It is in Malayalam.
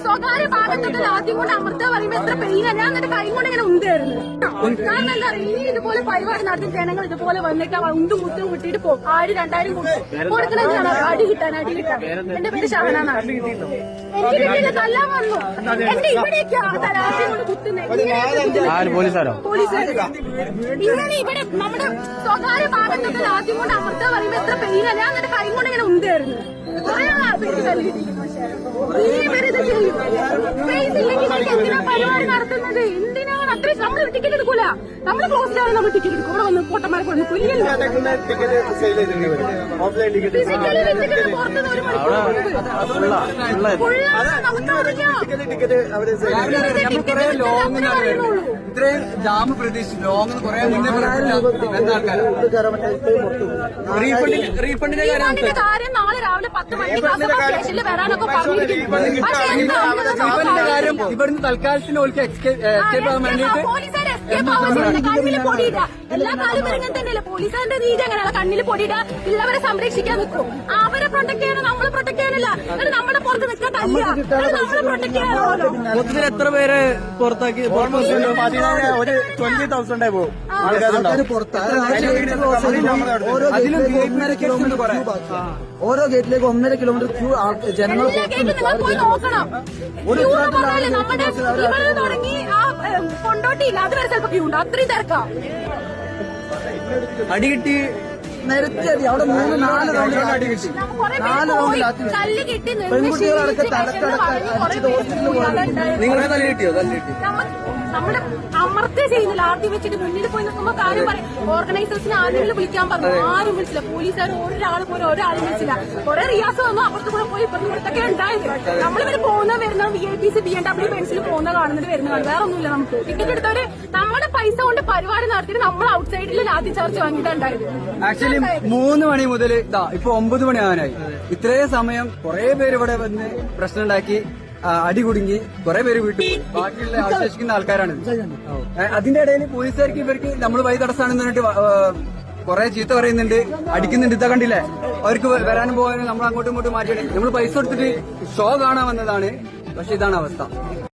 സ്വകാര്യ ഭാഗത്തൊക്കെ ആദ്യം കൊണ്ട് അമൃത പറയുമ്പോ എത്ര പെയിനാ. ഞാൻ എന്നിട്ട് കൈ കൊണ്ട് ഇങ്ങനെ ഉന്തായിരുന്നു. കാരണം എന്താ പറയുക, ഇനി ഇതുപോലെ പരിപാടി നടത്തി ജനങ്ങൾ ഇതുപോലെ വന്നിട്ട് ഉന്തും മുത്തും കിട്ടിയിട്ട് പോകും. 1000-2000 കൊടുക്കണതാണ് അടി കിട്ടാൻ. എന്റെ പേര് ഷഹനാണ്. എനിക്ക് കിട്ടിയില്ല, തല്ലാൻ വന്നു. എന്റെ ഇവിടേക്കാ ആദ്യം കൊണ്ട് കുത്തുന്നത് പോലീസുകാർ. ഇങ്ങനെ ഇവിടെ നമ്മുടെ സ്വകാര്യ ഭാഗത്തൊക്കെ ആദ്യം കൊണ്ട് അമൃത പറയുമ്പോ എത്ര പെയിനാ. ഞാൻ എന്നിട്ട് കൈ കൊണ്ട് ഇങ്ങനെ ഉന്തായിരുന്നു. പരിപാടി നടത്തുന്നത് എന്തിനാണ്? അത്രയും നമ്മൾ ടിക്കറ്റ് എടുക്കൂല. നമ്മൾ ക്ലോസിലാണ് നമ്മൾ ടിക്കറ്റ് എടുക്കും. ഇവിടെ വന്ന് പൊട്ടന്മാരെ കൊണ്ട് കൊല്ലിയല്ലോ. ഇത്രയും ജാമ് പ്രതീക്ഷിച്ചു. ലോങ് കുറെ മുന്നേ റീഫണ്ടിന്റെ കാര്യം നാളെ രാവിലെ 10 മണിക്ക് സ്റ്റേഷനിൽ വരാനൊക്കെ പറഞ്ഞു. കാര്യം ഇവിടുന്ന് തൽക്കാലത്തിന് എസ്കേപ്പ് ആവാൻ വേണ്ടിയിട്ട് കണ്ണിൽ പൊടിയിട്ട എല്ലാ കാലം ഇങ്ങനെ തന്നെയല്ലേ പോലീസുകാരുടെ രീതി. അങ്ങനെയല്ല, കണ്ണിൽ പൊടിയിട്ട ഉള്ളവരെ സംരക്ഷിക്കാൻ നിൽക്കും. അവരെ പ്രൊട്ടക്ട് ചെയ്യാനോ നമ്മളെ പ്രൊട്ടക്ട് ചെയ്യാനല്ല. നമ്മുടെ പുറത്ത് നിൽക്കാൻ തല്ല, നമ്മളെ പ്രൊട്ടക്ട് ചെയ്യാനോ. മൊത്തത്തിൽ എത്ര പേര് പുറത്താക്കി? ഒരു 20,000 പോകും. ഓരോ ഗേറ്റിലേക്ക് 1.5 കിലോമീറ്റർ ക്യൂ ജനങ്ങൾ നോക്കണം. തുടങ്ങി ആ കൊണ്ടോട്ടിയില്ല, അത് വരെ ചിലപ്പോ ക്യൂ ഉണ്ട്. അത്രയും തിരക്കാ. അടി കിട്ടി നിരത്തി അടി. അവിടെ 3-4 റൗണ്ടിൽ അടി കിട്ടി. 4 റൗണ്ടിൽ കല്ല് കിട്ടി. പെൺകുട്ടികളടക്കം തലക്കടക്കം നിങ്ങളെ തല്ല് കിട്ടിയോ? തല്ല് കിട്ടി. നമ്മുടെ അമർത്തി ചെയ്യുന്നില്ല. ആദ്യം വെച്ചിട്ട് മുന്നിൽ പോയി നിൽക്കുമ്പോ കാര്യം പറയും. ഓർഗനൈസേഴ്സിന് ആരെങ്കിലും വിളിക്കാൻ പറഞ്ഞു, ആരും വിളിച്ചില്ല. പോലീസുകാർ ഒരാളും വിളിച്ചില്ല. കുറെ റിയാസ് വന്നു, അപ്പുറത്ത് കൂടെ പോയി ഇപ്പുറത്ത് ഇവിടത്തൊക്കെ ഉണ്ടായത്. നമ്മളിവര് വരുന്ന VIP BMW ബെൻസിൽ പോകുന്ന കാണുന്നത് വരുന്നതാണ്. വേറെ ഒന്നുമില്ല. നമുക്ക് ടിക്കറ്റ് എടുത്തവര് നമ്മുടെ പൈസ കൊണ്ട് പരിപാടി നടത്തിയിട്ട് നമ്മൾ ഔട്ട് സൈഡിൽ ലാത്തി ചാർജ് വാങ്ങിയിട്ടുണ്ടായത്. ആക്ച്വലി 3 മണി മുതൽ ഇപ്പൊ 9 മണി ആവാനായി. ഇത്രയും സമയം കുറെ പേര് ഇവിടെ വന്ന് പ്രശ്നം ഉണ്ടാക്കി, അടി കുടുങ്ങി, കുറെ പേര് വീട്ടിൽ ബാക്കിയുള്ള അവശേഷിക്കുന്ന ആൾക്കാരാണ്. അതിന്റെ ഇടയിൽ പോലീസുകാർക്ക് ഇവർക്ക് നമ്മൾ വഴി തടസ്സാണെന്ന് പറഞ്ഞിട്ട് കുറെ ചീത്ത പറയുന്നുണ്ട്, അടിക്കുന്നുണ്ട്. ഇതാ കണ്ടില്ലേ, അവർക്ക് വരാനും പോകാനും നമ്മൾ അങ്ങോട്ടും ഇങ്ങോട്ടും മാറ്റിയിട്ട് നമ്മൾ പൈസ കൊടുത്തിട്ട് ഷോ കാണാൻ വന്നതാണ്. പക്ഷെ ഇതാണ് അവസ്ഥ.